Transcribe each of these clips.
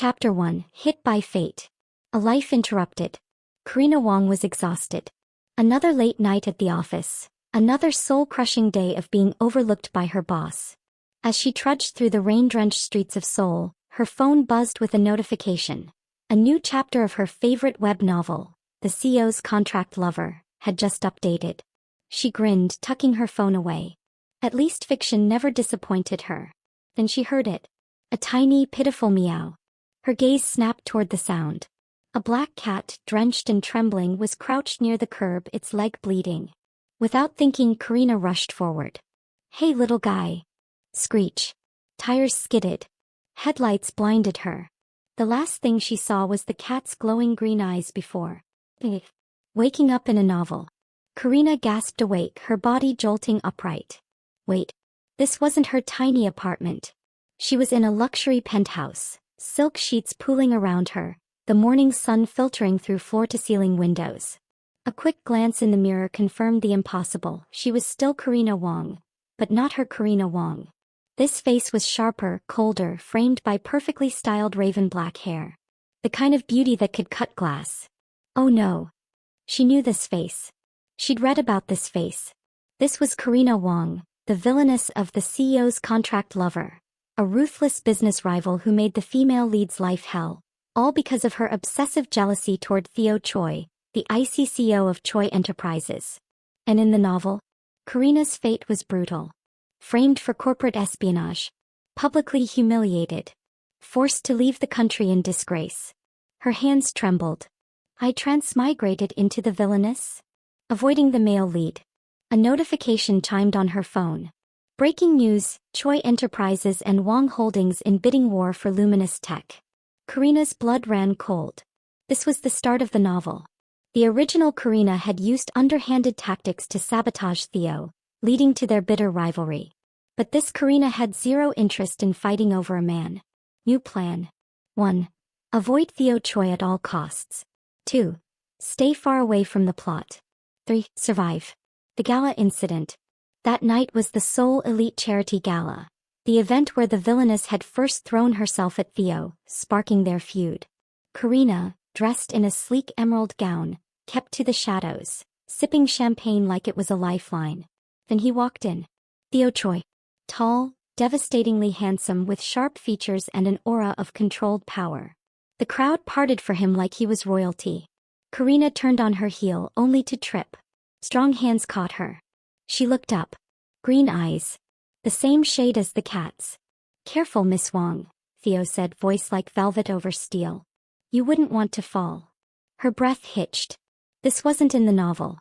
Chapter 1, Hit by Fate. A life interrupted. Karina Wang was exhausted. Another late night at the office. Another soul-crushing day of being overlooked by her boss. As she trudged through the rain-drenched streets of Seoul, her phone buzzed with a notification. A new chapter of her favorite web novel, The CEO's Contract Lover, had just updated. She grinned, tucking her phone away. At least fiction never disappointed her. Then she heard it. A tiny, pitiful meow. Her gaze snapped toward the sound. A black cat, drenched and trembling, was crouched near the curb, its leg bleeding. Without thinking, Karina rushed forward. "Hey, little guy." Screech. Tires skidded. Headlights blinded her. The last thing she saw was the cat's glowing green eyes before. Waking up in a novel. Karina gasped awake, her body jolting upright. Wait. This wasn't her tiny apartment. She was in a luxury penthouse, silk sheets pooling around her, the morning sun filtering through floor-to-ceiling windows. A quick glance in the mirror confirmed the impossible. She was still Karina Wang, but not her Karina Wang. This face was sharper, colder, framed by perfectly styled raven black hair. The kind of beauty that could cut glass. Oh no. She knew this face. She'd read about this face. This was Karina Wang, the villainess of The CEO's Contract Lover. A ruthless business rival who made the female lead's life hell, all because of her obsessive jealousy toward Theo Choi, the icy CEO of Choi Enterprises. And in the novel, Karina's fate was brutal. Framed for corporate espionage. Publicly humiliated. Forced to leave the country in disgrace. Her hands trembled. I transmigrated into the villainess? Avoiding the male lead. A notification chimed on her phone. Breaking news, Choi Enterprises and Wang Holdings in bidding war for luminous tech. Karina's blood ran cold. This was the start of the novel. The original Karina had used underhanded tactics to sabotage Theo, leading to their bitter rivalry. But this Karina had zero interest in fighting over a man. New plan. 1. Avoid Theo Choi at all costs. 2. Stay far away from the plot. 3. Survive. The Gala incident. That night was the Seoul Elite Charity Gala, the event where the villainess had first thrown herself at Theo, sparking their feud. Karina, dressed in a sleek emerald gown, kept to the shadows, sipping champagne like it was a lifeline. Then he walked in. Theo Choi. Tall, devastatingly handsome with sharp features and an aura of controlled power. The crowd parted for him like he was royalty. Karina turned on her heel only to trip. Strong hands caught her. She looked up. Green eyes. The same shade as the cat's. Careful, Miss Wang, Theo said, voice like velvet over steel. You wouldn't want to fall. Her breath hitched. This wasn't in the novel.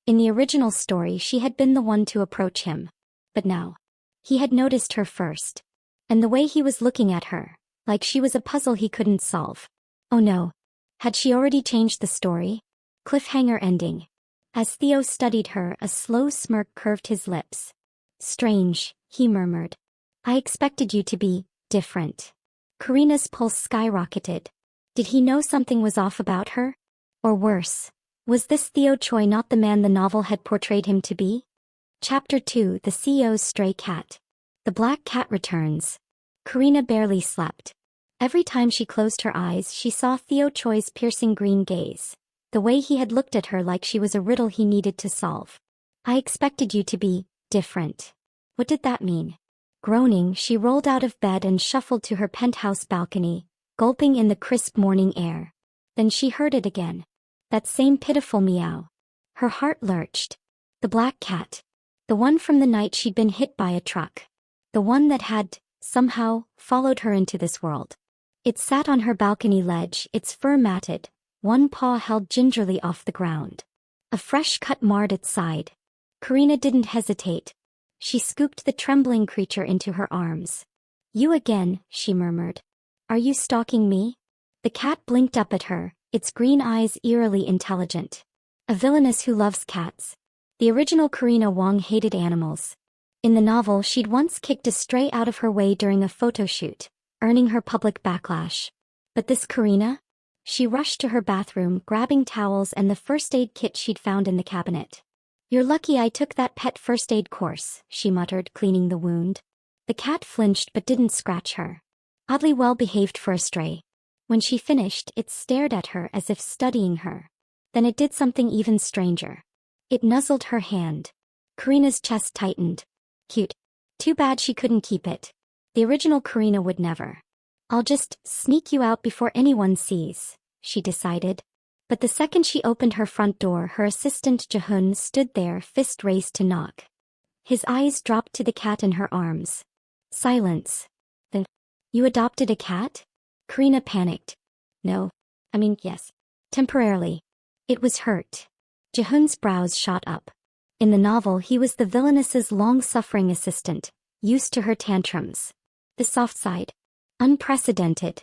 In the original story she had been the one to approach him. But now. He had noticed her first. And the way he was looking at her, like she was a puzzle he couldn't solve. Oh no. Had she already changed the story? Cliffhanger ending. As Theo studied her, a slow smirk curved his lips. Strange, he murmured. I expected you to be different. Karina's pulse skyrocketed. Did he know something was off about her? Or worse, was this Theo Choi not the man the novel had portrayed him to be? Chapter 2, The CEO's Stray Cat. The black cat returns. Karina barely slept. Every time she closed her eyes she saw Theo Choi's piercing green gaze. The way he had looked at her like she was a riddle he needed to solve. I expected you to be different. What did that mean? Groaning, she rolled out of bed and shuffled to her penthouse balcony, gulping in the crisp morning air. Then she heard it again. That same pitiful meow. Her heart lurched. The black cat. The one from the night she'd been hit by a truck. The one that had, somehow, followed her into this world. It sat on her balcony ledge, its fur matted, one paw held gingerly off the ground. A fresh cut marred its side. Karina didn't hesitate. She scooped the trembling creature into her arms. You again, she murmured. Are you stalking me? The cat blinked up at her, its green eyes eerily intelligent. A villainess who loves cats. The original Karina Wang hated animals. In the novel she'd once kicked a stray out of her way during a photo shoot, earning her public backlash. But this Karina? She rushed to her bathroom, grabbing towels and the first aid kit she'd found in the cabinet. You're lucky I took that pet first aid course, she muttered, cleaning the wound. The cat flinched but didn't scratch her. Oddly well behaved for a stray. When she finished, it stared at her as if studying her. Then it did something even stranger. It nuzzled her hand. Karina's chest tightened. Cute. Too bad she couldn't keep it. The original Karina would never. I'll just sneak you out before anyone sees, she decided. But the second she opened her front door, her assistant Jae-hoon stood there, fist raised to knock. His eyes dropped to the cat in her arms. Silence. Then, you adopted a cat? Karina panicked. No. Yes. Temporarily. It was hurt. Jae-hoon's brows shot up. In the novel, he was the villainess's long-suffering assistant, used to her tantrums. The soft side. Unprecedented.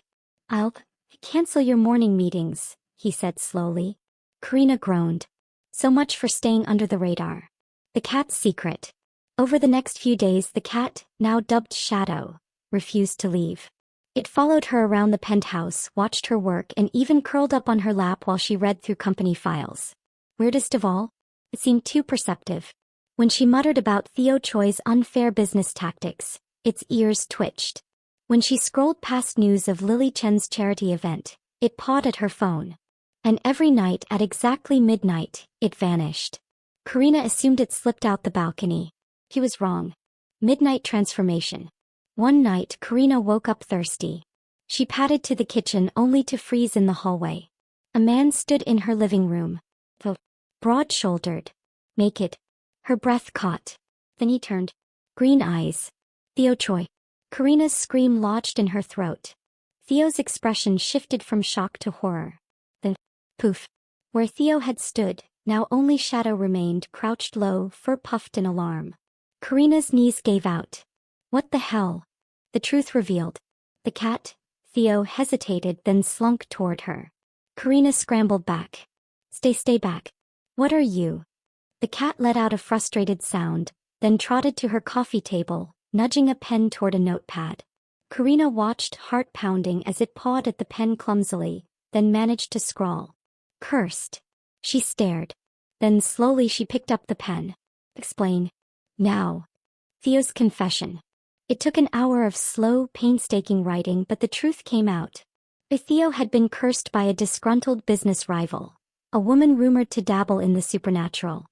I'll cancel your morning meetings, he said slowly. Karina groaned. So much for staying under the radar. The cat's secret. Over the next few days, the cat, now dubbed Shadow, refused to leave. It followed her around the penthouse, watched her work, and even curled up on her lap while she read through company files. Weirdest of all? It seemed too perceptive. When she muttered about Theo Choi's unfair business tactics, its ears twitched. When she scrolled past news of Lily Chen's charity event, it pawed at her phone. And every night at exactly midnight, it vanished. Karina assumed it slipped out the balcony. He was wrong. Midnight transformation. One night, Karina woke up thirsty. She padded to the kitchen only to freeze in the hallway. A man stood in her living room. Broad-shouldered. Naked. Her breath caught. Then he turned. Green eyes. Theo Choi. Karina's scream lodged in her throat. Theo's expression shifted from shock to horror. Then, poof. Where Theo had stood, now only Shadow remained, crouched low, fur puffed in alarm. Karina's knees gave out. What the hell? The truth revealed. The cat, Theo, hesitated, then slunk toward her. Karina scrambled back. Stay back. What are you? The cat let out a frustrated sound, then trotted to her coffee table, nudging a pen toward a notepad. Karina watched, heart pounding, as it pawed at the pen clumsily, then managed to scrawl. Cursed. She stared. Then slowly she picked up the pen. Explain. Now. Theo's confession. It took an hour of slow, painstaking writing, but the truth came out. Theo had been cursed by a disgruntled business rival, a woman rumored to dabble in the supernatural.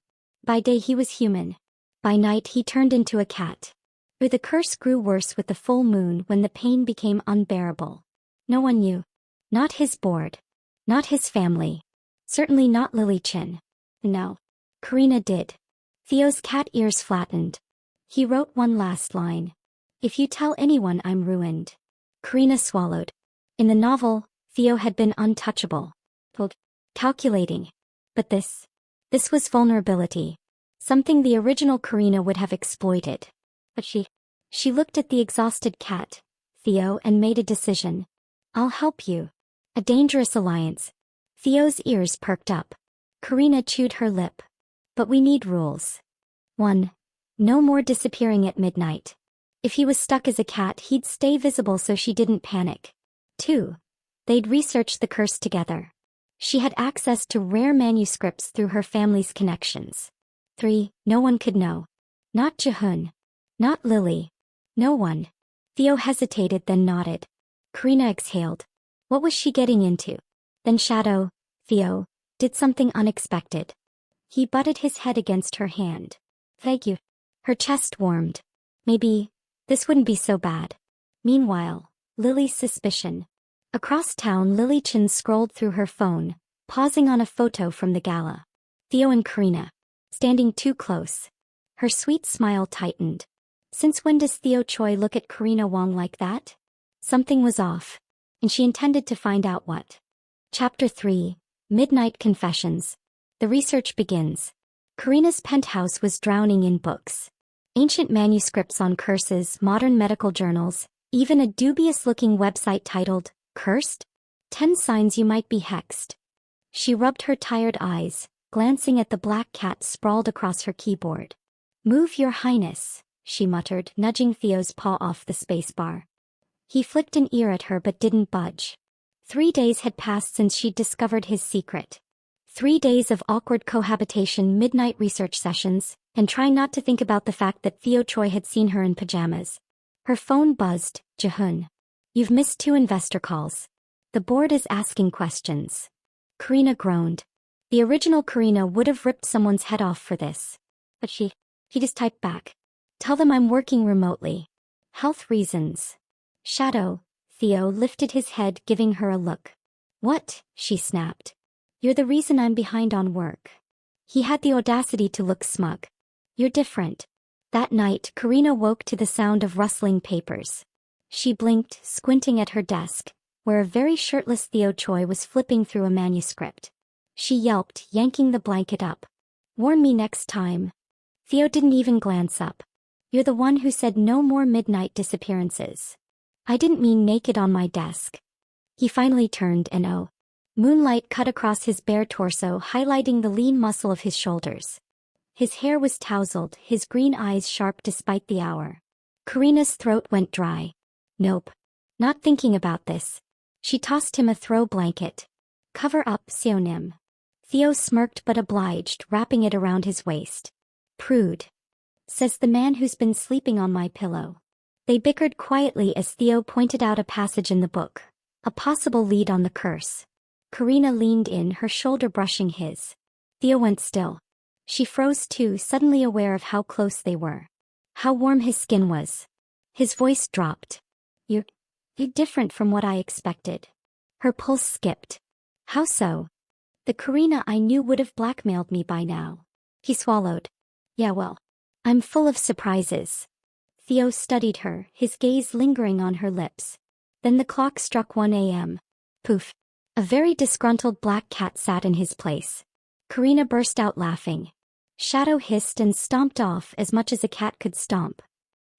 By day he was human. By night he turned into a cat. The curse grew worse with the full moon when the pain became unbearable. No one knew. Not his board. Not his family. Certainly not Lily Chen. No. Karina did. Theo's cat ears flattened. He wrote one last line. If you tell anyone, I'm ruined. Karina swallowed. In the novel, Theo had been untouchable. Calculating. But this was vulnerability. Something the original Karina would have exploited. But she looked at the exhausted cat, Theo, and made a decision. I'll help you. A dangerous alliance. Theo's ears perked up. Karina chewed her lip. But we need rules. 1. No more disappearing at midnight. If he was stuck as a cat, he'd stay visible so she didn't panic. 2. They'd research the curse together. She had access to rare manuscripts through her family's connections. 3. No one could know. Not Jae-hoon. Not Lily. No one. Theo hesitated, then nodded. Karina exhaled. What was she getting into? Then Shadow, Theo, did something unexpected. He butted his head against her hand. Thank you. Her chest warmed. Maybe this wouldn't be so bad. Meanwhile, Lily's suspicion. Across town, Lily Chen scrolled through her phone, pausing on a photo from the gala. Theo and Karina. Standing too close. Her sweet smile tightened. Since when does Theo Choi look at Karina Wang like that? Something was off. And she intended to find out what. Chapter 3. Midnight Confessions. The research begins. Karina's penthouse was drowning in books. Ancient manuscripts on curses, modern medical journals, even a dubious-looking website titled, Cursed? 10 Signs You Might Be Hexed. She rubbed her tired eyes, glancing at the black cat sprawled across her keyboard. Move, Your Highness, she muttered, nudging Theo's paw off the spacebar. He flicked an ear at her but didn't budge. 3 days had passed since she'd discovered his secret. 3 days of awkward cohabitation, midnight research sessions, and trying not to think about the fact that Theo Choi had seen her in pajamas. Her phone buzzed. Jae-hoon. You've missed 2 investor calls. The board is asking questions. Karina groaned. The original Karina would have ripped someone's head off for this. But he just typed back. Tell them I'm working remotely. Health reasons. Shadow. Theo lifted his head, giving her a look. What? She snapped. You're the reason I'm behind on work. He had the audacity to look smug. You're different. That night, Karina woke to the sound of rustling papers. She blinked, squinting at her desk, where a very shirtless Theo Choi was flipping through a manuscript. She yelped, yanking the blanket up. Warn me next time. Theo didn't even glance up. You're the one who said no more midnight disappearances. I didn't mean naked on my desk. He finally turned and moonlight cut across his bare torso, highlighting the lean muscle of his shoulders. His hair was tousled, his green eyes sharp despite the hour. Karina's throat went dry. Nope. Not thinking about this. She tossed him a throw blanket. Cover up, Sionim. Theo smirked but obliged, wrapping it around his waist. Prude. Says the man who's been sleeping on my pillow. They bickered quietly as Theo pointed out a passage in the book. A possible lead on the curse. Karina leaned in, her shoulder brushing his. Theo went still. She froze too, suddenly aware of how close they were. How warm his skin was. His voice dropped. You're different from what I expected. Her pulse skipped. How so? The Karina I knew would have blackmailed me by now. He swallowed. Yeah, well, I'm full of surprises. Theo studied her, his gaze lingering on her lips. Then the clock struck 1 a.m. Poof. A very disgruntled black cat sat in his place. Karina burst out laughing. Shadow hissed and stomped off as much as a cat could stomp.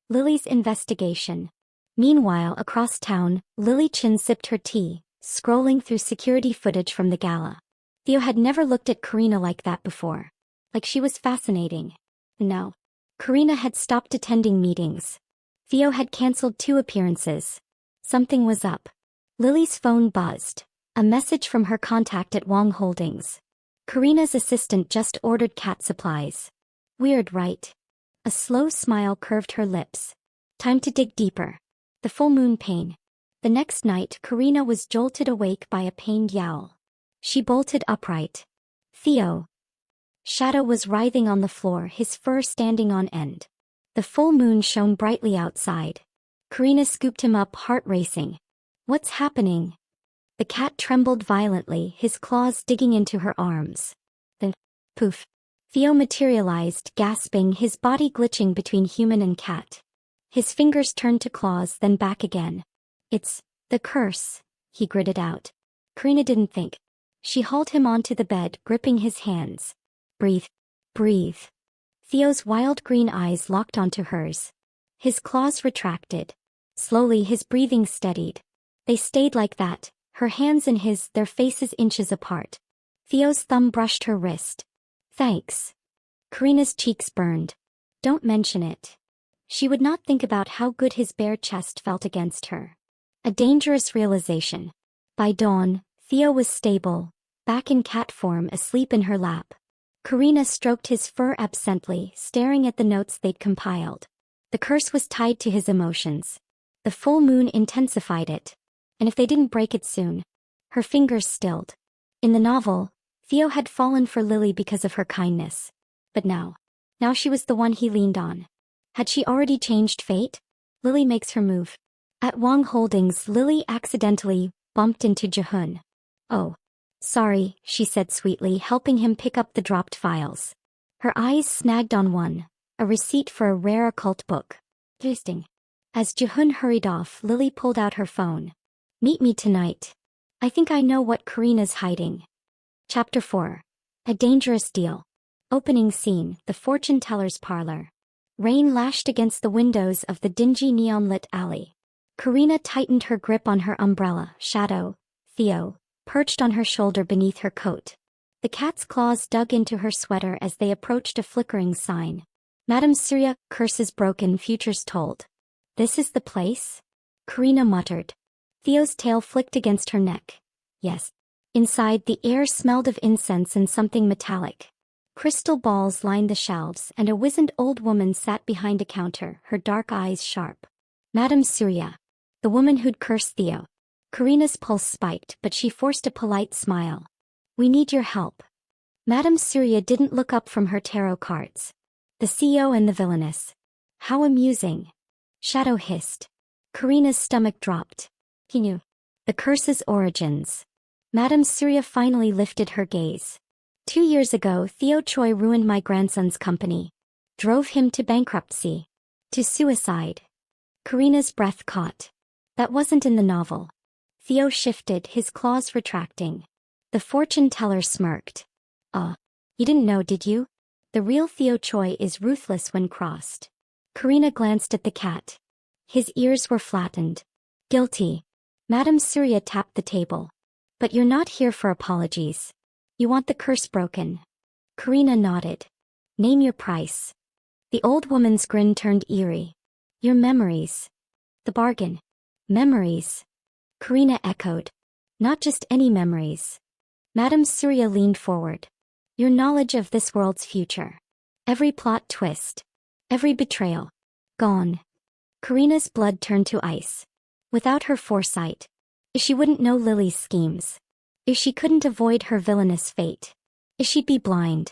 Lily's investigation. Meanwhile, across town, Lily Chen sipped her tea, scrolling through security footage from the gala. Theo had never looked at Karina like that before. Like she was fascinating. No. Karina had stopped attending meetings. Theo had cancelled 2 appearances. Something was up. Lily's phone buzzed. A message from her contact at Wang Holdings. Karina's assistant just ordered cat supplies. Weird, right? A slow smile curved her lips. Time to dig deeper. The full moon pain. The next night, Karina was jolted awake by a pained yowl. She bolted upright. Theo. Shadow was writhing on the floor, his fur standing on end. The full moon shone brightly outside. Karina scooped him up, heart racing. What's happening? The cat trembled violently, his claws digging into her arms. Then, poof. Theo materialized, gasping, his body glitching between human and cat. His fingers turned to claws, then back again. It's the curse, he gritted out. Karina didn't think. She hauled him onto the bed, gripping his hands. Breathe. Breathe. Theo's wild green eyes locked onto hers. His claws retracted. Slowly his breathing steadied. They stayed like that, her hands in his, their faces inches apart. Theo's thumb brushed her wrist. Thanks. Karina's cheeks burned. Don't mention it. She would not think about how good his bare chest felt against her. A dangerous realization. By dawn, Theo was stable, back in cat form, asleep in her lap. Karina stroked his fur absently, staring at the notes they'd compiled. The curse was tied to his emotions. The full moon intensified it. And if they didn't break it soon. Her fingers stilled. In the novel, Theo had fallen for Lily because of her kindness. But now she was the one he leaned on. Had she already changed fate? Lily makes her move. At Wang Holdings, Lily accidentally bumped into Jehun. Oh. Sorry, she said sweetly, helping him pick up the dropped files. Her eyes snagged on one, a receipt for a rare occult book. Interesting. As Jehun hurried off, Lily pulled out her phone. Meet me tonight. I think I know what Karina's hiding. Chapter 4. A dangerous deal. Opening scene, the fortune teller's parlor. Rain lashed against the windows of the dingy neon-lit alley. Karina tightened her grip on her umbrella. Shadow, Theo, perched on her shoulder beneath her coat. The cat's claws dug into her sweater as they approached a flickering sign. Madame Surya, curses broken, futures told. This is the place? Karina muttered. Theo's tail flicked against her neck. Yes. Inside, the air smelled of incense and something metallic. Crystal balls lined the shelves, and a wizened old woman sat behind a counter, her dark eyes sharp. Madame Surya. The woman who'd cursed Theo. Karina's pulse spiked, but she forced a polite smile. We need your help. Madame Surya didn't look up from her tarot cards. The CEO and the villainess. How amusing. Shadow hissed. Karina's stomach dropped. He knew. The curse's origins. Madame Surya finally lifted her gaze. 2 years ago, Theo Choi ruined my grandson's company. Drove him to bankruptcy. To suicide. Karina's breath caught. That wasn't in the novel. Theo shifted, his claws retracting. The fortune teller smirked. You didn't know, did you? The real Theo Choi is ruthless when crossed. Karina glanced at the cat. His ears were flattened. Guilty. Madame Surya tapped the table. But you're not here for apologies. You want the curse broken. Karina nodded. Name your price. The old woman's grin turned eerie. Your memories. The bargain. Memories. Karina echoed. Not just any memories. Madame Surya leaned forward. Your knowledge of this world's future. Every plot twist. Every betrayal. Gone. Karina's blood turned to ice. Without her foresight. She wouldn't know Lily's schemes. If she couldn't avoid her villainous fate. If she'd be blind.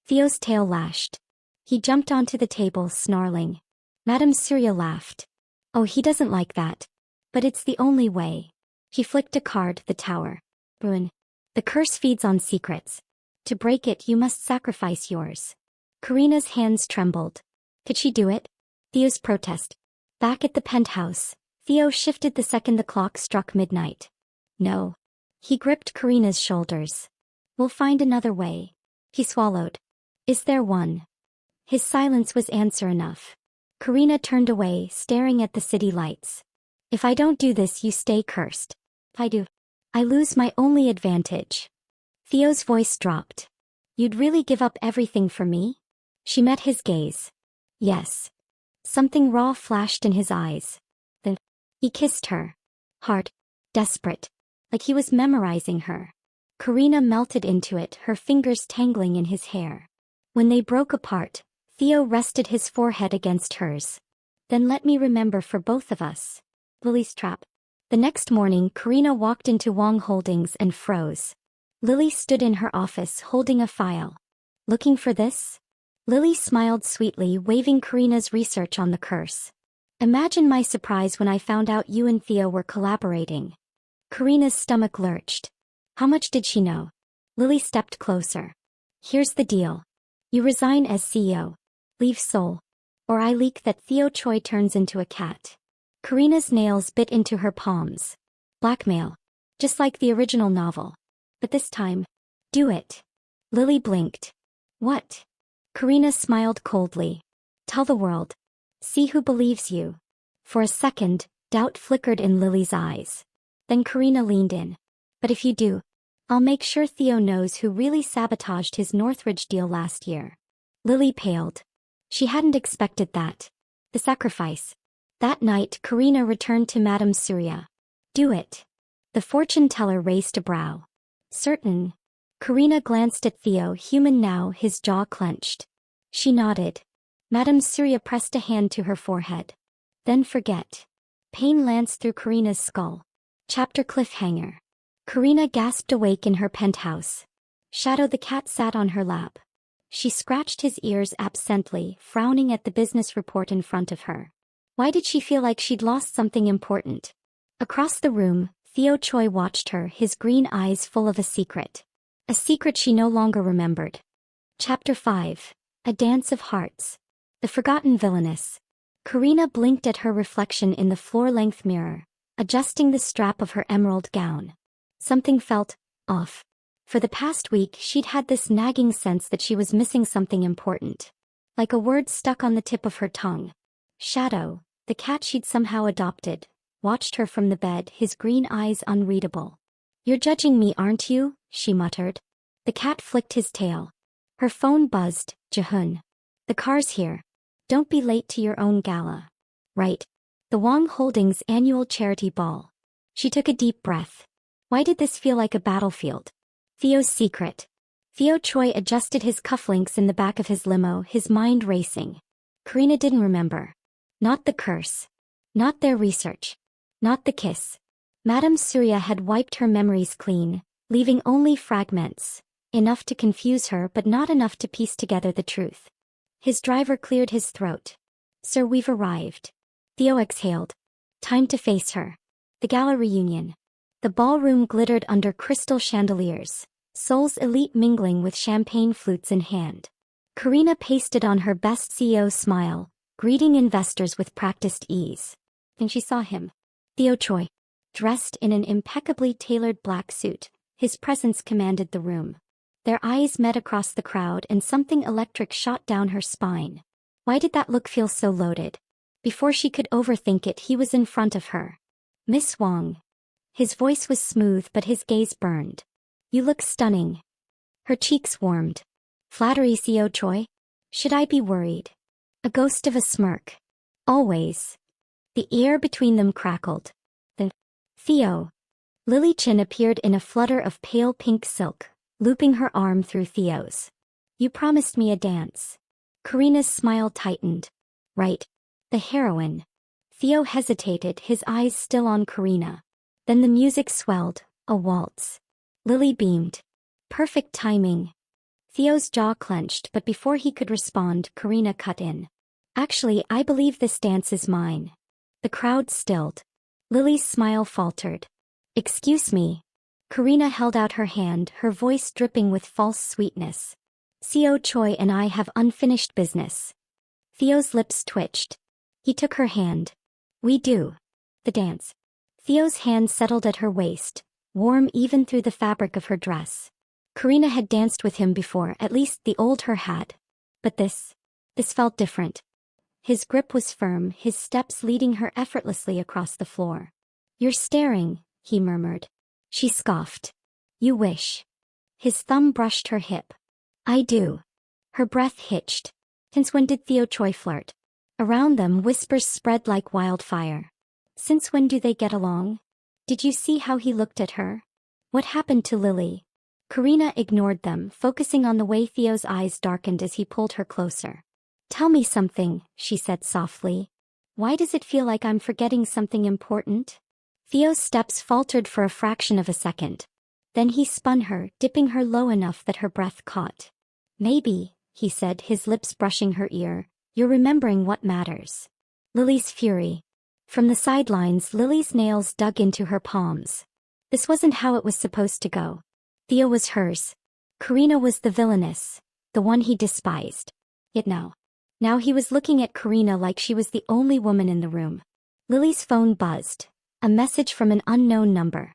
Theo's tail lashed. He jumped onto the table, snarling. Madame Surya laughed. Oh, he doesn't like that. But it's the only way. He flicked a card, the tower. Ruin. The curse feeds on secrets. To break it, you must sacrifice yours. Karina's hands trembled. Could she do it? Theo's protest. Back at the penthouse, Theo shifted the second the clock struck midnight. No. He gripped Karina's shoulders. We'll find another way. He swallowed. Is there one? His silence was answer enough. Karina turned away, staring at the city lights. If I don't do this, you stay cursed. If I do, I lose my only advantage. Theo's voice dropped. You'd really give up everything for me? She met his gaze. Yes. Something raw flashed in his eyes. Then, he kissed her. Hard. Desperate. Like he was memorizing her. Karina melted into it, her fingers tangling in his hair. When they broke apart, Theo rested his forehead against hers. Then let me remember for both of us. Lily's trap. The next morning, Karina walked into Wang Holdings and froze. Lily stood in her office holding a file. Looking for this? Lily smiled sweetly, waving Karina's research on the curse. Imagine my surprise when I found out you and Theo were collaborating. Karina's stomach lurched. How much did she know? Lily stepped closer. Here's the deal. You resign as CEO. Leave Seoul. Or I leak that Theo Choi turns into a cat. Karina's nails bit into her palms. Blackmail. Just like the original novel. But this time, do it. Lily blinked. What? Karina smiled coldly. Tell the world. See who believes you. For a second, doubt flickered in Lily's eyes. Then Karina leaned in. But if you do, I'll make sure Theo knows who really sabotaged his Northridge deal last year. Lily paled. She hadn't expected that. The sacrifice. That night, Karina returned to Madame Surya. Do it. The fortune teller raised a brow. Certain. Karina glanced at Theo, human now, his jaw clenched. She nodded. Madame Surya pressed a hand to her forehead. Then forget. Pain lanced through Karina's skull. Chapter cliffhanger. Karina gasped awake in her penthouse. Shadow the cat sat on her lap. She scratched his ears absently, frowning at the business report in front of her. Why did she feel like she'd lost something important? Across the room, Theo Choi watched her, his green eyes full of a secret. A secret she no longer remembered. Chapter 5. A Dance of Hearts. The Forgotten Villainess. Karina blinked at her reflection in the floor-length mirror, adjusting the strap of her emerald gown. Something felt off. For the past week, she'd had this nagging sense that she was missing something important. Like a word stuck on the tip of her tongue. Shadow, the cat she'd somehow adopted, watched her from the bed, his green eyes unreadable. You're judging me, aren't you? She muttered. The cat flicked his tail. Her phone buzzed. Jahun. The car's here. Don't be late to your own gala. Right. The Wang Holdings annual charity ball. She took a deep breath. Why did this feel like a battlefield? Theo's secret. Theo Choi adjusted his cufflinks in the back of his limo, his mind racing. Karina didn't remember. Not the curse. Not their research. Not the kiss. Madame Surya had wiped her memories clean, leaving only fragments, enough to confuse her but not enough to piece together the truth. His driver cleared his throat. "Sir, we've arrived." Theo exhaled. Time to face her. The gala reunion. The ballroom glittered under crystal chandeliers, Seoul's elite mingling with champagne flutes in hand. Karina pasted on her best CEO smile, greeting investors with practiced ease. And she saw him. Theo Choi. Dressed in an impeccably tailored black suit, his presence commanded the room. Their eyes met across the crowd and something electric shot down her spine. Why did that look feel so loaded? Before she could overthink it, he was in front of her. "Miss Wang." His voice was smooth but his gaze burned. "You look stunning." Her cheeks warmed. "Flattery, Theo Choi? Should I be worried?" A ghost of a smirk. "Always." The air between them crackled. Theo. Lily Chen appeared in a flutter of pale pink silk, looping her arm through Theo's. "You promised me a dance." Karina's smile tightened. "Right. The heroine." Theo hesitated, his eyes still on Karina. Then the music swelled, a waltz. Lily beamed. "Perfect timing." Theo's jaw clenched, but before he could respond, Karina cut in. "Actually, I believe this dance is mine." The crowd stilled. Lily's smile faltered. "Excuse me." Karina held out her hand, her voice dripping with false sweetness. "Theo Choi and I have unfinished business." Theo's lips twitched. He took her hand. "We do." The dance. Theo's hand settled at her waist, warm even through the fabric of her dress. Karina had danced with him before, at least the old her had. But this felt different. His grip was firm, his steps leading her effortlessly across the floor. "You're staring," he murmured. She scoffed. "You wish." His thumb brushed her hip. "I do." Her breath hitched. Since when did Theo Choi flirt? Around them whispers spread like wildfire. Since when do they get along? Did you see how he looked at her? What happened to Lily? Karina ignored them, focusing on the way Theo's eyes darkened as he pulled her closer. "Tell me something," she said softly. "Why does it feel like I'm forgetting something important?" Theo's steps faltered for a fraction of a second. Then he spun her, dipping her low enough that her breath caught. "Maybe," he said, his lips brushing her ear, "you're remembering what matters." Lily's fury. From the sidelines, Lily's nails dug into her palms. This wasn't how it was supposed to go. Theo was hers. Karina was the villainess, the one he despised. Yet now he was looking at Karina like she was the only woman in the room. Lily's phone buzzed. A message from an unknown number.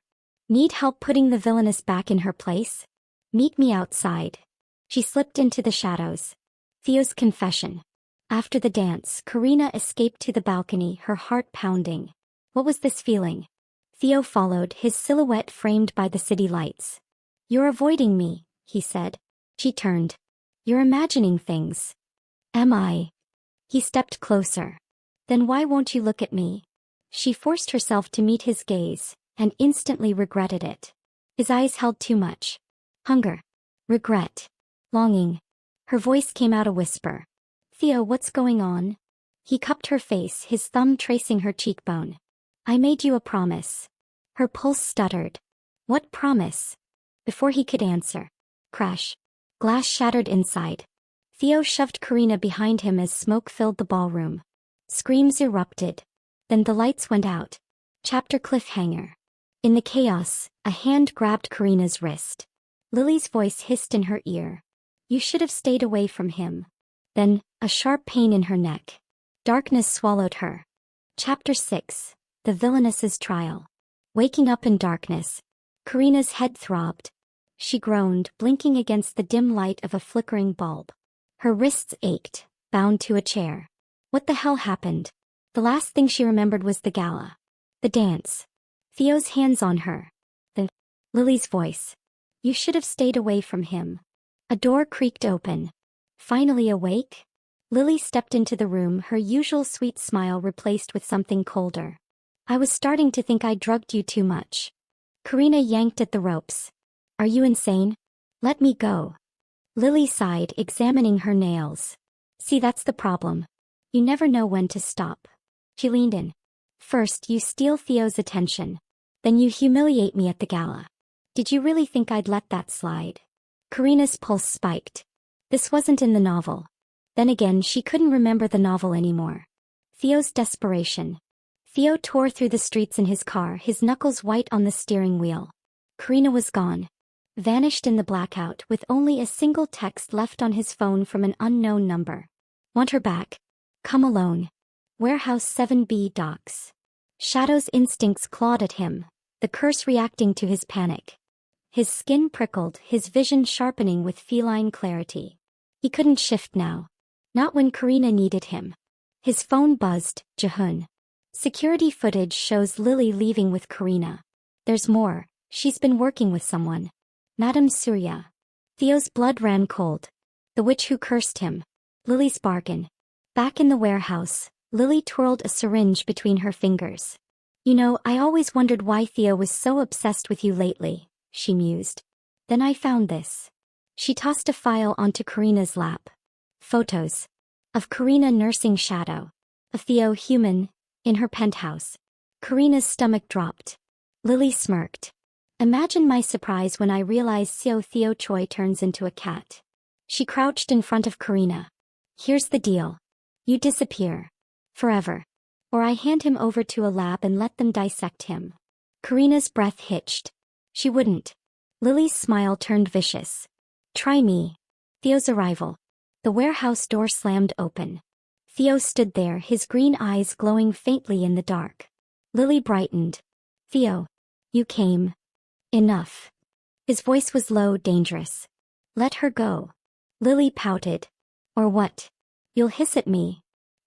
"Need help putting the villainess back in her place? Meet me outside." She slipped into the shadows. Theo's confession. After the dance, Karina escaped to the balcony, her heart pounding. What was this feeling? Theo followed, his silhouette framed by the city lights. "You're avoiding me," he said. She turned. "You're imagining things." "Am I?" He stepped closer. "Then why won't you look at me?" She forced herself to meet his gaze, and instantly regretted it. His eyes held too much. Hunger. Regret. Longing. Her voice came out a whisper. "Theo, what's going on?" He cupped her face, his thumb tracing her cheekbone. "I made you a promise." Her pulse stuttered. "What promise?" Before he could answer. Crash. Glass shattered inside. Theo shoved Karina behind him as smoke filled the ballroom. Screams erupted. Then the lights went out. Chapter cliffhanger. In the chaos, a hand grabbed Karina's wrist. Lily's voice hissed in her ear. "You should have stayed away from him." Then, a sharp pain in her neck. Darkness swallowed her. Chapter 6. The Villainess's Trial. Waking up in darkness, Karina's head throbbed. She groaned, blinking against the dim light of a flickering bulb. Her wrists ached, bound to a chair. What the hell happened? The last thing she remembered was the gala. The dance. Theo's hands on her. Lily's voice. "You should have stayed away from him." A door creaked open. Finally awake? Lily stepped into the room, her usual sweet smile replaced with something colder. "I was starting to think I drugged you too much." Karina yanked at the ropes. "Are you insane? Let me go." Lily sighed, examining her nails. "See, that's the problem. You never know when to stop." She leaned in. "First, you steal Theo's attention. Then you humiliate me at the gala. Did you really think I'd let that slide? Karina's pulse spiked. This wasn't in the novel. Then again, she couldn't remember the novel anymore. Theo's desperation. Theo tore through the streets in his car, his knuckles white on the steering wheel. Karina was gone. Vanished in the blackout with only a single text left on his phone from an unknown number. Want her back? Come alone. Warehouse 7B docks. Shadow's instincts clawed at him, the curse reacting to his panic. His skin prickled, his vision sharpening with feline clarity. He couldn't shift now. Not when Karina needed him. His phone buzzed. Jahun. Security footage shows Lily leaving with Karina. There's more. She's been working with someone. Madame Surya. Theo's blood ran cold. The witch who cursed him. Lily's bargain. Back in the warehouse, Lily twirled a syringe between her fingers. You know, I always wondered why Theo was so obsessed with you lately, she mused. Then I found this. She tossed a file onto Karina's lap. Photos. Of Karina nursing Shadow. Of Theo human, in her penthouse. Karina's stomach dropped. Lily smirked. Imagine my surprise when I realized Theo Choi turns into a cat. She crouched in front of Karina. Here's the deal. You disappear. Forever. Or I hand him over to a lab and let them dissect him. Karina's breath hitched. She wouldn't. Lily's smile turned vicious. Try me. Theo's arrival. The warehouse door slammed open. Theo stood there, his green eyes glowing faintly in the dark. Lily brightened. Theo. You came. Enough. His voice was low, dangerous. Let her go. Lily pouted. Or what? You'll hiss at me.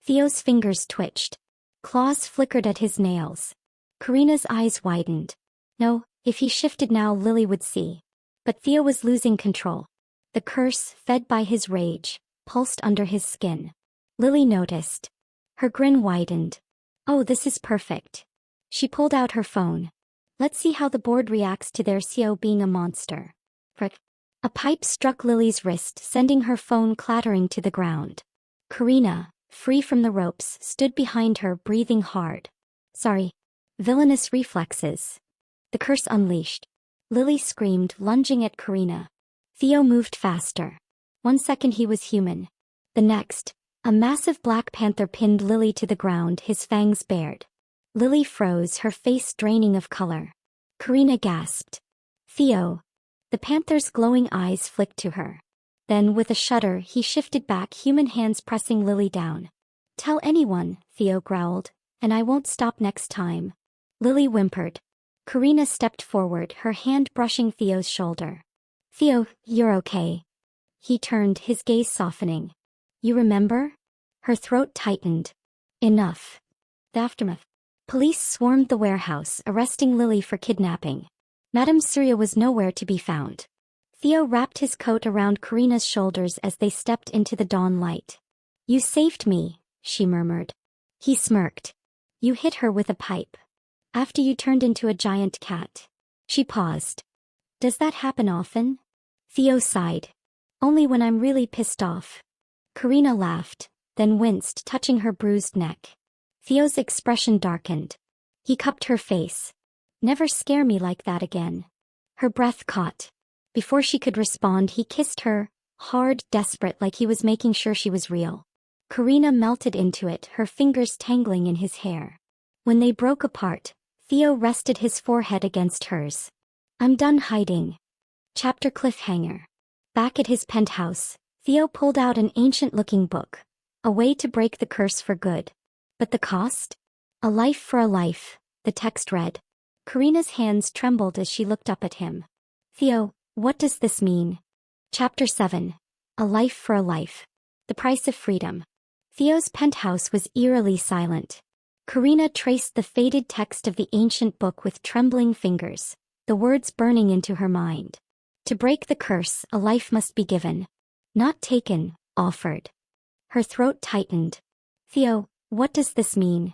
Theo's fingers twitched. Claws flickered at his nails. Karina's eyes widened. No, if he shifted now Lily would see. But Theo was losing control. The curse, fed by his rage, pulsed under his skin. Lily noticed. Her grin widened. Oh, this is perfect. She pulled out her phone. Let's see how the board reacts to their CEO being a monster. Frick. A pipe struck Lily's wrist, sending her phone clattering to the ground. Karina, free from the ropes, stood behind her, breathing hard. Sorry. Villainous reflexes. The curse unleashed. Lily screamed, lunging at Karina. Theo moved faster. 1 second he was human. The next, a massive black panther pinned Lily to the ground, his fangs bared. Lily froze, her face draining of color. Karina gasped. Theo. The panther's glowing eyes flicked to her. Then, with a shudder, he shifted back, human hands pressing Lily down. Tell anyone, Theo growled, and I won't stop next time. Lily whimpered. Karina stepped forward, her hand brushing Theo's shoulder. Theo, you're okay. He turned, his gaze softening. You remember? Her throat tightened. Enough. The aftermath. Police swarmed the warehouse, arresting Lily for kidnapping. Madame Surya was nowhere to be found. Theo wrapped his coat around Karina's shoulders as they stepped into the dawn light. You saved me, she murmured. He smirked. You hit her with a pipe. After you turned into a giant cat. She paused. Does that happen often? Theo sighed. Only when I'm really pissed off. Karina laughed, then winced, touching her bruised neck. Theo's expression darkened. He cupped her face. Never scare me like that again. Her breath caught. Before she could respond, he kissed her, hard, desperate, like he was making sure she was real. Karina melted into it, her fingers tangling in his hair. When they broke apart, Theo rested his forehead against hers. I'm done hiding. Chapter cliffhanger. Back at his penthouse, Theo pulled out an ancient-looking book. A way to break the curse for good. But the cost? A life for a life, the text read. Karina's hands trembled as she looked up at him. Theo, what does this mean? Chapter 7. A life for a life. The price of freedom. Theo's penthouse was eerily silent. Karina traced the faded text of the ancient book with trembling fingers, the words burning into her mind. To break the curse, a life must be given. Not taken, offered. Her throat tightened. Theo, what does this mean?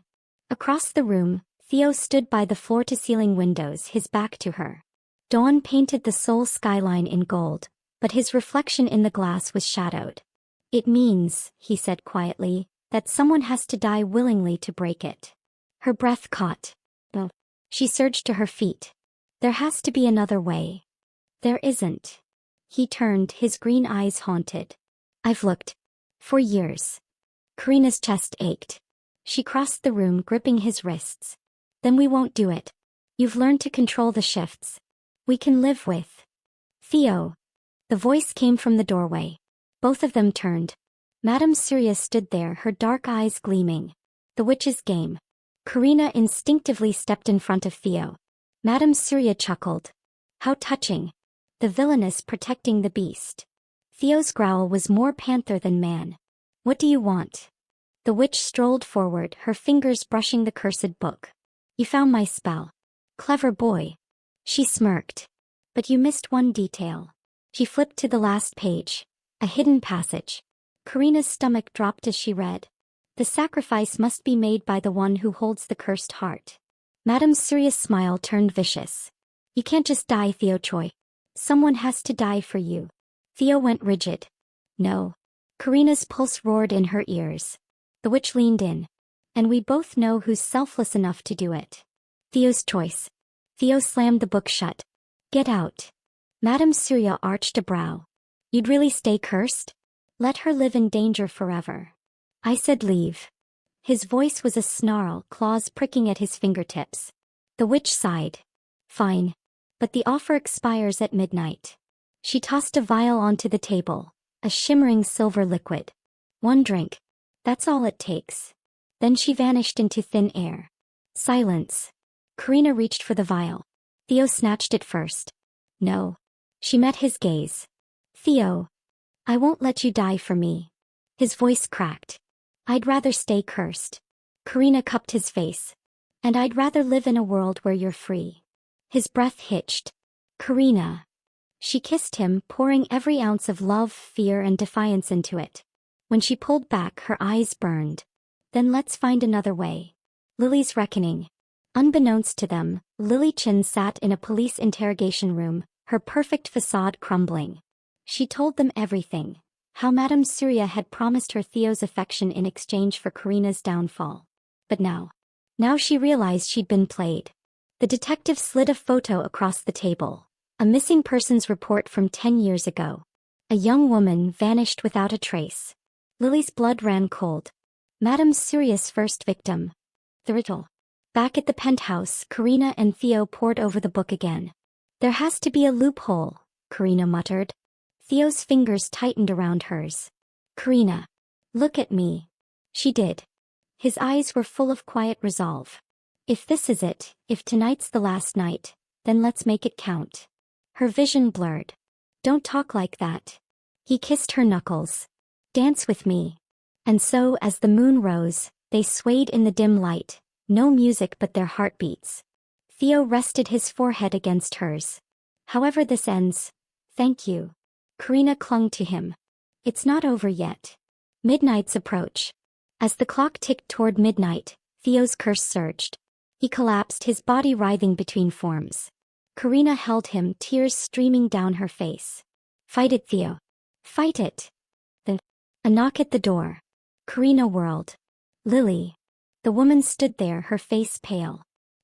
Across the room, Theo stood by the floor-to-ceiling windows, his back to her. Dawn painted the Seoul skyline in gold, but his reflection in the glass was shadowed. It means, he said quietly, that someone has to die willingly to break it. Her breath caught. She surged to her feet. There has to be another way. There isn't. He turned, his green eyes haunted. I've looked. For years. Karina's chest ached. She crossed the room, gripping his wrists. Then we won't do it. You've learned to control the shifts. We can live with. Theo. The voice came from the doorway. Both of them turned. Madame Surya stood there, her dark eyes gleaming. The witch's game. Karina instinctively stepped in front of Theo. Madame Surya chuckled. How touching. The villainess protecting the beast. Theo's growl was more panther than man. What do you want? The witch strolled forward, her fingers brushing the cursed book. You found my spell. Clever boy. She smirked. But you missed one detail. She flipped to the last page. A hidden passage. Karina's stomach dropped as she read. The sacrifice must be made by the one who holds the cursed heart. Madame Surya's smile turned vicious. You can't just die, Theo Choi. Someone has to die for you. Theo went rigid. No. Karina's pulse roared in her ears. The witch leaned in. And we both know who's selfless enough to do it. Theo's choice. Theo slammed the book shut. Get out. Madame Surya arched a brow. You'd really stay cursed? Let her live in danger forever. I said leave. His voice was a snarl, claws pricking at his fingertips. The witch sighed. Fine. But the offer expires at midnight. She tossed a vial onto the table, a shimmering silver liquid. One drink. That's all it takes. Then she vanished into thin air. Silence. Karina reached for the vial. Theo snatched it first. No. She met his gaze. Theo. I won't let you die for me. His voice cracked. I'd rather stay cursed. Karina cupped his face. And I'd rather live in a world where you're free. His breath hitched. Karina. She kissed him, pouring every ounce of love, fear, and defiance into it. When she pulled back, her eyes burned. Then let's find another way. Lily's reckoning. Unbeknownst to them, Lily Chen sat in a police interrogation room, her perfect facade crumbling. She told them everything. How Madame Surya had promised her Theo's affection in exchange for Karina's downfall. But now she realized she'd been played. The detective slid a photo across the table. A missing persons report from 10 years ago. A young woman vanished without a trace. Lily's blood ran cold. Madame Surya's first victim. The riddle. Back at the penthouse, Karina and Theo pored over the book again. There has to be a loophole, Karina muttered. Theo's fingers tightened around hers. Karina. Look at me. She did. His eyes were full of quiet resolve. If this is it, if tonight's the last night, then let's make it count. Her vision blurred. Don't talk like that. He kissed her knuckles. Dance with me. And so, as the moon rose, they swayed in the dim light, no music but their heartbeats. Theo rested his forehead against hers. However this ends, thank you. Karina clung to him. It's not over yet. Midnight's approach. As the clock ticked toward midnight, Theo's curse surged. He collapsed, his body writhing between forms. Karina held him, tears streaming down her face. Fight it, Theo. Fight it. A knock at the door. Karina whirled. Lily. The woman stood there, her face pale.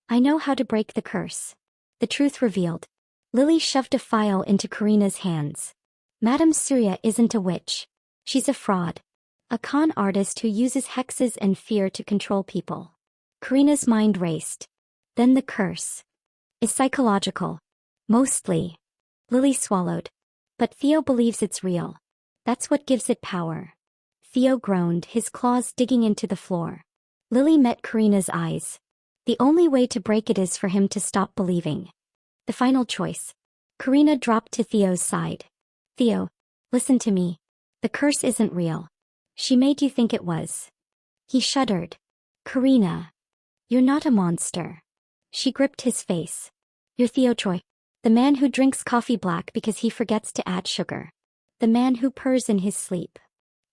I know how to break the curse. The truth revealed. Lily shoved a file into Karina's hands. Madame Surya isn't a witch. She's a fraud. A con artist who uses hexes and fear to control people. Karina's mind raced. Then the curse is psychological. Mostly. Lily swallowed. But Theo believes it's real. That's what gives it power. Theo groaned, his claws digging into the floor. Lily met Karina's eyes. The only way to break it is for him to stop believing. The final choice. Karina dropped to Theo's side. Theo, listen to me. The curse isn't real. She made you think it was. He shuddered. Karina. You're not a monster. She gripped his face. You're Theo Choi. The man who drinks coffee black because he forgets to add sugar. The man who purrs in his sleep.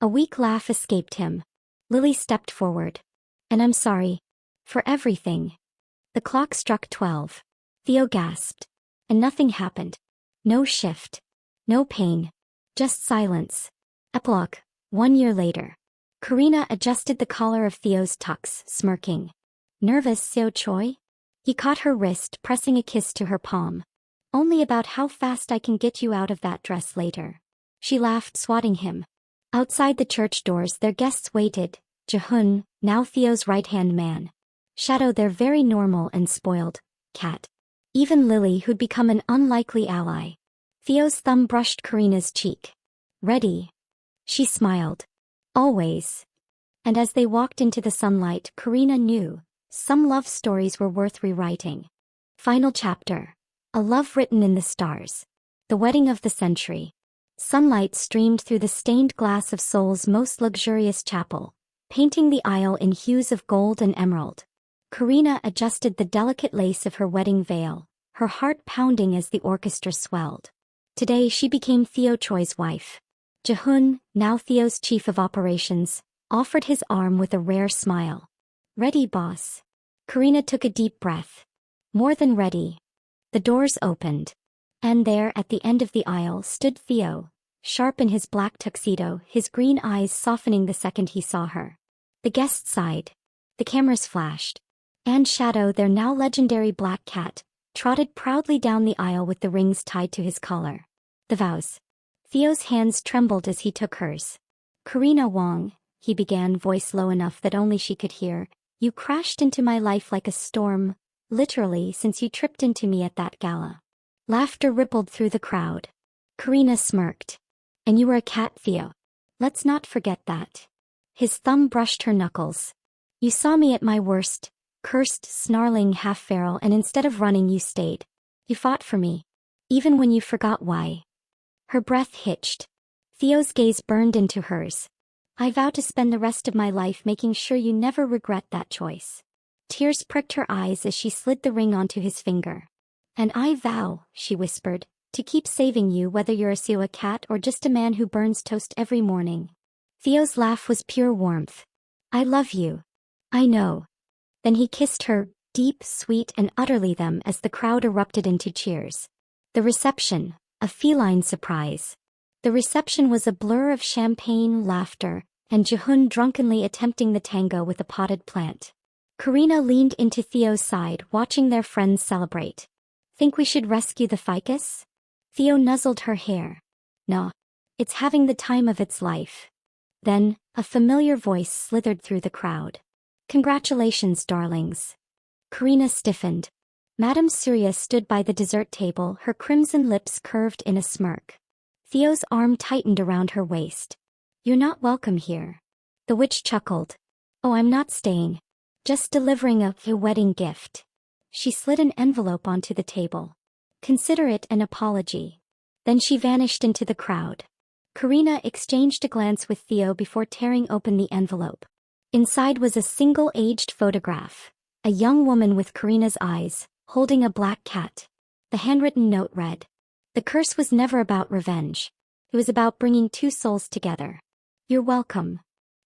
A weak laugh escaped him. Lily stepped forward. And I'm sorry. For everything. The clock struck 12. Theo gasped. And nothing happened. No shift. No pain. Just silence. Epilogue. 1 year later. Karina adjusted the collar of Theo's tux, smirking. Nervous, Theo Choi? He caught her wrist, pressing a kiss to her palm. Only about how fast I can get you out of that dress later. She laughed, swatting him. Outside the church doors their guests waited. Jae-hoon, now Theo's right-hand man. Shadow, their very normal and spoiled cat. Even Lily, who'd become an unlikely ally. Theo's thumb brushed Karina's cheek. Ready? She smiled. Always. And as they walked into the sunlight, Karina knew some love stories were worth rewriting. Final chapter. A love written in the stars. The wedding of the century. Sunlight streamed through the stained glass of Seoul's most luxurious chapel, painting the aisle in hues of gold and emerald. Karina adjusted the delicate lace of her wedding veil, her heart pounding as the orchestra swelled. Today she became Theo Choi's wife. Jae-hoon, now Theo's chief of operations, offered his arm with a rare smile. Ready, boss? Karina took a deep breath. More than ready. The doors opened. And there, at the end of the aisle, stood Theo, sharp in his black tuxedo, his green eyes softening the second he saw her. The guests sighed. The cameras flashed. And Shadow, their now legendary black cat, trotted proudly down the aisle with the rings tied to his collar. The vows. Theo's hands trembled as he took hers. Karina Wang, he began, voice low enough that only she could hear, you crashed into my life like a storm, literally, since you tripped into me at that gala. Laughter rippled through the crowd. Karina smirked. And you were a cat, Theo. Let's not forget that. His thumb brushed her knuckles. You saw me at my worst, cursed, snarling, half-feral, and instead of running you stayed. You fought for me. Even when you forgot why. Her breath hitched. Theo's gaze burned into hers. I vow to spend the rest of my life making sure you never regret that choice. Tears pricked her eyes as she slid the ring onto his finger. And I vow, she whispered, to keep saving you whether you're a Siwa cat or just a man who burns toast every morning. Theo's laugh was pure warmth. I love you. I know. Then he kissed her, deep, sweet, and utterly them as the crowd erupted into cheers. The reception, a feline surprise. The reception was a blur of champagne, laughter, and Jae-hoon drunkenly attempting the tango with a potted plant. Karina leaned into Theo's side, watching their friends celebrate. Think we should rescue the ficus? Theo nuzzled her hair. No. It's having the time of its life. Then, a familiar voice slithered through the crowd. Congratulations, darlings. Karina stiffened. Madame Surya stood by the dessert table, her crimson lips curved in a smirk. Theo's arm tightened around her waist. You're not welcome here. The witch chuckled. Oh, I'm not staying. Just delivering a wedding gift. She slid an envelope onto the table. Consider it an apology. Then she vanished into the crowd. Karina exchanged a glance with Theo before tearing open the envelope. Inside was a single aged photograph. A young woman with Karina's eyes, holding a black cat. The handwritten note read. The curse was never about revenge. It was about bringing two souls together. You're welcome.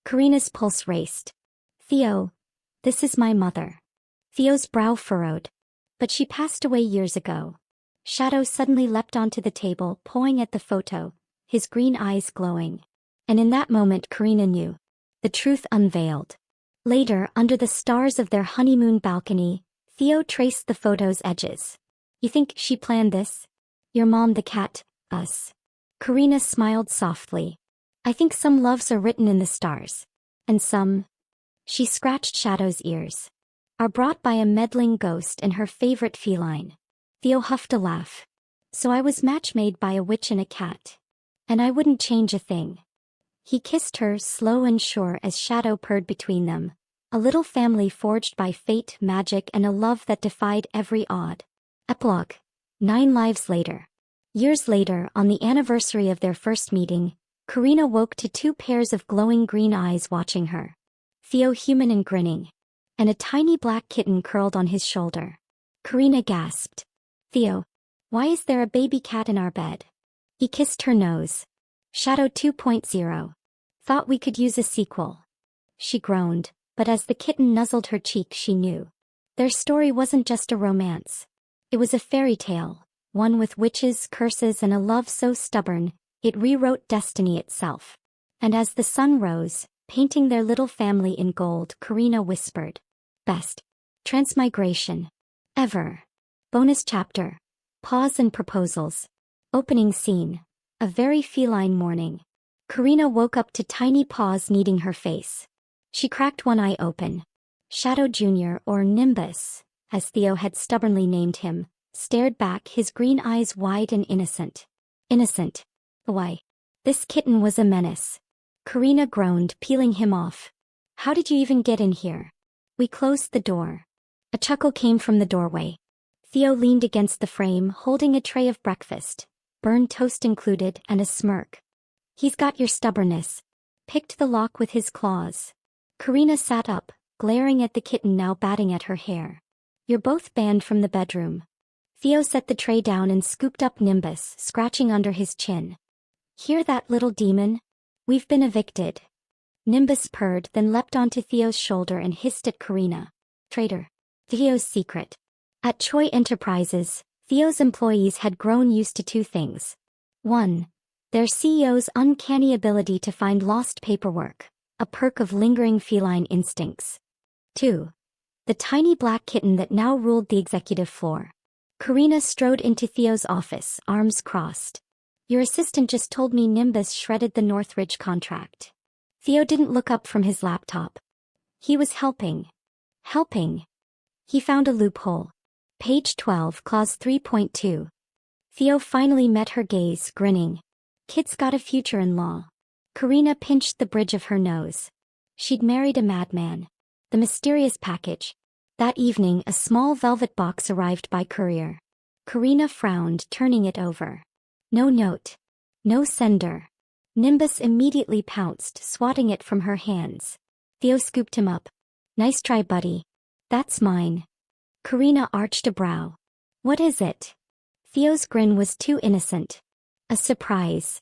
Karina's pulse raced. Theo, this is my mother. Theo's brow furrowed. But she passed away years ago. Shadow suddenly leapt onto the table, pawing at the photo, his green eyes glowing. And in that moment Karina knew. The truth unveiled. Later, under the stars of their honeymoon balcony, Theo traced the photo's edges. You think she planned this? Your mom, the cat, us. Karina smiled softly. I think some loves are written in the stars. And some. She scratched Shadow's ears. Are brought by a meddling ghost and her favorite feline. Theo huffed a laugh. So I was match-made by a witch and a cat. And I wouldn't change a thing. He kissed her, slow and sure, as Shadow purred between them. A little family forged by fate, magic, and a love that defied every odd. Epilogue. 9 lives later. Years later, on the anniversary of their first meeting, Karina woke to 2 pairs of glowing green eyes watching her. Theo human and grinning. And a tiny black kitten curled on his shoulder. Karina gasped. Theo, why is there a baby cat in our bed? He kissed her nose. Shadow 2.0. Thought we could use a sequel. She groaned, but as the kitten nuzzled her cheek she knew. Their story wasn't just a romance. It was a fairy tale, one with witches, curses, and a love so stubborn, it rewrote destiny itself. And as the sun rose, painting their little family in gold, Karina whispered. Best. Transmigration. ever. Bonus chapter. Pause and proposals. Opening scene. A very feline morning. Karina woke up to tiny paws kneading her face. She cracked one eye open. Shadow Jr., or Nimbus, as Theo had stubbornly named him, stared back, his green eyes wide and innocent. Innocent? Why? This kitten was a menace. Karina groaned, peeling him off. How did you even get in here? We closed the door. A chuckle came from the doorway. Theo leaned against the frame, holding a tray of breakfast, burned toast included, and a smirk. He's got your stubbornness. Picked the lock with his claws. Karina sat up, glaring at the kitten now batting at her hair. You're both banned from the bedroom. Theo set the tray down and scooped up Nimbus, scratching under his chin. Hear that, little demon? We've been evicted. Nimbus purred, then leapt onto Theo's shoulder and hissed at Karina. Traitor. Theo's secret. At Choi Enterprises, Theo's employees had grown used to two things. 1. Their CEO's uncanny ability to find lost paperwork, a perk of lingering feline instincts. 2. The tiny black kitten that now ruled the executive floor. Karina strode into Theo's office, arms crossed. Your assistant just told me Nimbus shredded the Northridge contract. Theo didn't look up from his laptop. He was helping. Helping. He found a loophole. Page 12, clause 3.2. Theo finally met her gaze, grinning. Kid's got a future in law. Karina pinched the bridge of her nose. She'd married a madman. The mysterious package. That evening, a small velvet box arrived by courier. Karina frowned, turning it over. No note. No sender. Nimbus immediately pounced, swatting it from her hands. Theo scooped him up. Nice try, buddy. That's mine. Karina arched a brow. What is it? Theo's grin was too innocent. A surprise.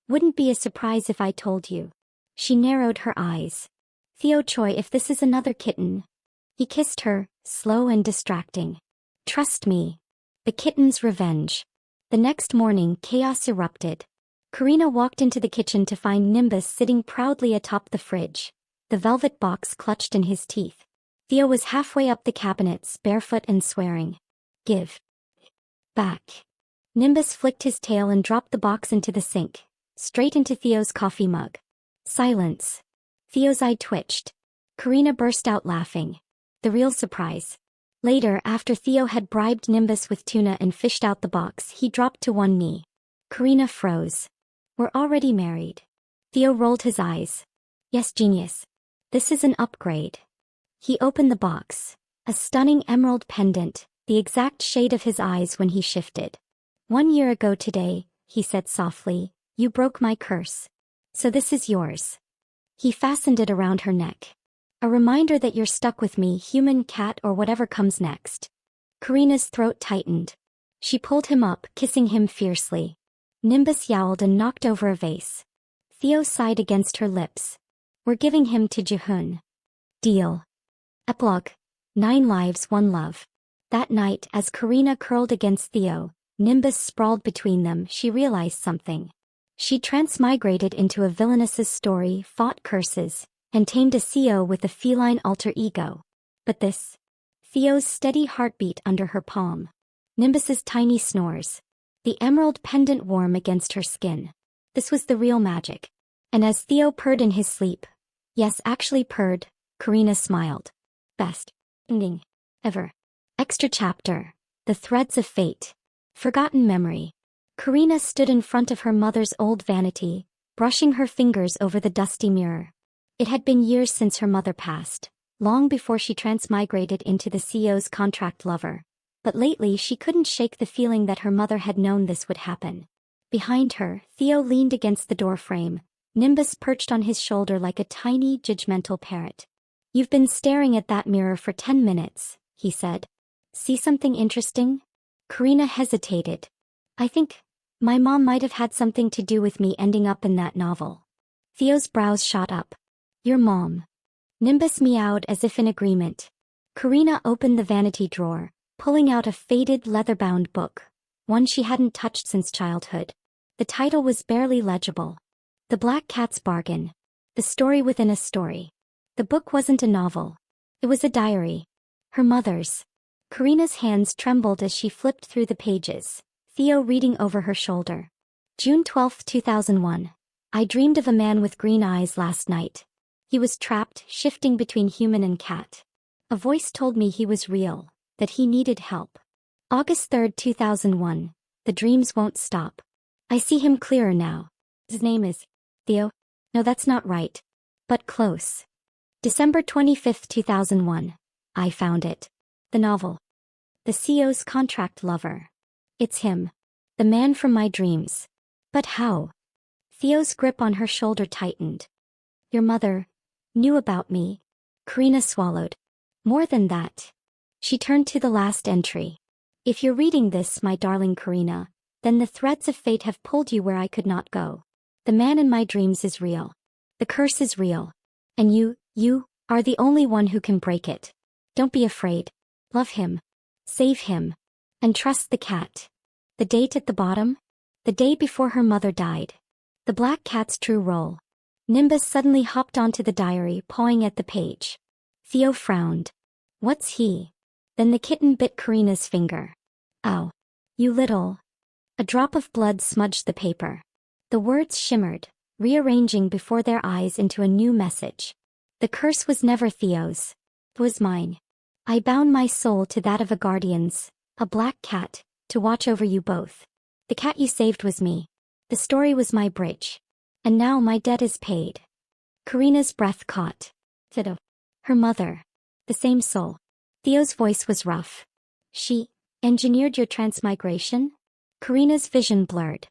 Wouldn't be a surprise if I told you. She narrowed her eyes. Theo Choi, if this is another kitten. He kissed her, slow and distracting. Trust me. The kitten's revenge. The next morning, chaos erupted. Karina walked into the kitchen to find Nimbus sitting proudly atop the fridge, the velvet box clutched in his teeth. Theo was halfway up the cabinets, barefoot and swearing. Give. Back. Nimbus flicked his tail and dropped the box into the sink, straight into Theo's coffee mug. Silence. Theo's eye twitched. Karina burst out laughing. The real surprise. Later, after Theo had bribed Nimbus with tuna and fished out the box, he dropped to one knee. Karina froze. We're already married. Theo rolled his eyes. Yes, genius. This is an upgrade. He opened the box. A stunning emerald pendant, the exact shade of his eyes when he shifted. 1 year ago today, he said softly, you broke my curse. So this is yours. He fastened it around her neck. A reminder that you're stuck with me, human, cat, or whatever comes next. Karina's throat tightened. She pulled him up, kissing him fiercely. Nimbus yowled and knocked over a vase. Theo sighed against her lips. We're giving him to Jihun. Deal. Epilogue. 9 lives, 1 love. That night, as Karina curled against Theo, Nimbus sprawled between them, she realized something. She transmigrated into a villainess's story, fought curses, and tamed a CEO with a feline alter ego. But this? Theo's steady heartbeat under her palm. Nimbus's tiny snores. The emerald pendant warm against her skin. This was the real magic. And as Theo purred in his sleep, yes, actually purred, Karina smiled. Best ending ever. Extra chapter. The Threads of Fate. Forgotten memory. Karina stood in front of her mother's old vanity, brushing her fingers over the dusty mirror. It had been years since her mother passed, long before she transmigrated into the CEO's contract lover. But lately she couldn't shake the feeling that her mother had known this would happen. Behind her, Theo leaned against the doorframe, Nimbus perched on his shoulder like a tiny, judgmental parrot. You've been staring at that mirror for 10 minutes, he said. See something interesting? Karina hesitated. I think my mom might have had something to do with me ending up in that novel. Theo's brows shot up. Your mom. Nimbus meowed as if in agreement. Karina opened the vanity drawer, pulling out a faded leather-bound book, one she hadn't touched since childhood. The title was barely legible. The Black Cat's Bargain. The story within a story. The book wasn't a novel. It was a diary. Her mother's. Karina's hands trembled as she flipped through the pages, Theo reading over her shoulder. June 12, 2001. I dreamed of a man with green eyes last night. He was trapped, shifting between human and cat. A voice told me he was real, that he needed help. August 3, 2001. The dreams won't stop. I see him clearer now. His name is Theo. No, that's not right. But close. December 25, 2001. I found it. The novel. The CEO's contract lover. It's him. The man from my dreams. But how? Theo's grip on her shoulder tightened. Your mother knew about me. Karina swallowed. More than that. She turned to the last entry. If you're reading this, my darling Karina, then the threads of fate have pulled you where I could not go. The man in my dreams is real. The curse is real. And you are the only one who can break it. Don't be afraid. Love him. Save him. And trust the cat. The date at the bottom? The day before her mother died. The black cat's true role. Nimbus suddenly hopped onto the diary, pawing at the page. Theo frowned. What's he? Then the kitten bit Karina's finger. Ow. You little. A drop of blood smudged the paper. The words shimmered, rearranging before their eyes into a new message. The curse was never Theo's. It was mine. I bound my soul to that of a guardian's, a black cat, to watch over you both. The cat you saved was me. The story was my bridge. And now my debt is paid. Karina's breath caught. Theo. Her mother. The same soul. Theo's voice was rough. She engineered your transmigration? Karina's vision blurred.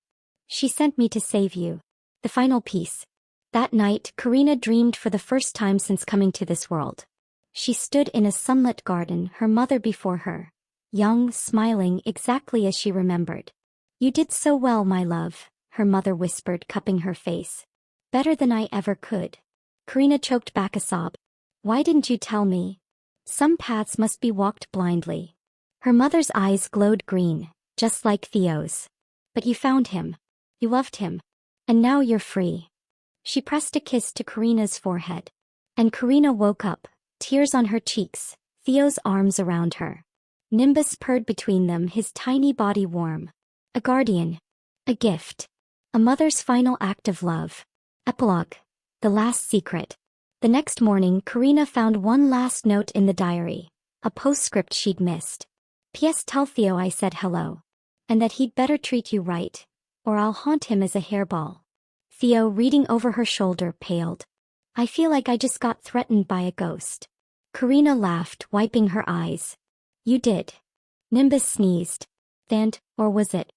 She sent me to save you. The final piece. That night, Karina dreamed for the first time since coming to this world. She stood in a sunlit garden, her mother before her. Young, smiling, exactly as she remembered. You did so well, my love, her mother whispered, cupping her face. Better than I ever could. Karina choked back a sob. Why didn't you tell me? Some paths must be walked blindly. Her mother's eyes glowed green, just like Theo's. But you found him. You loved him. And now you're free. She pressed a kiss to Karina's forehead. And Karina woke up, tears on her cheeks, Theo's arms around her. Nimbus purred between them, his tiny body warm. A guardian. A gift. A mother's final act of love. Epilogue. The last secret. The next morning, Karina found one last note in the diary. A postscript she'd missed. P.S. Tell Theo I said hello. And that he'd better treat you right, or I'll haunt him as a hairball. Theo, reading over her shoulder, paled. I feel like I just got threatened by a ghost. Karina laughed, wiping her eyes. You did. Nimbus sneezed. And, or was it?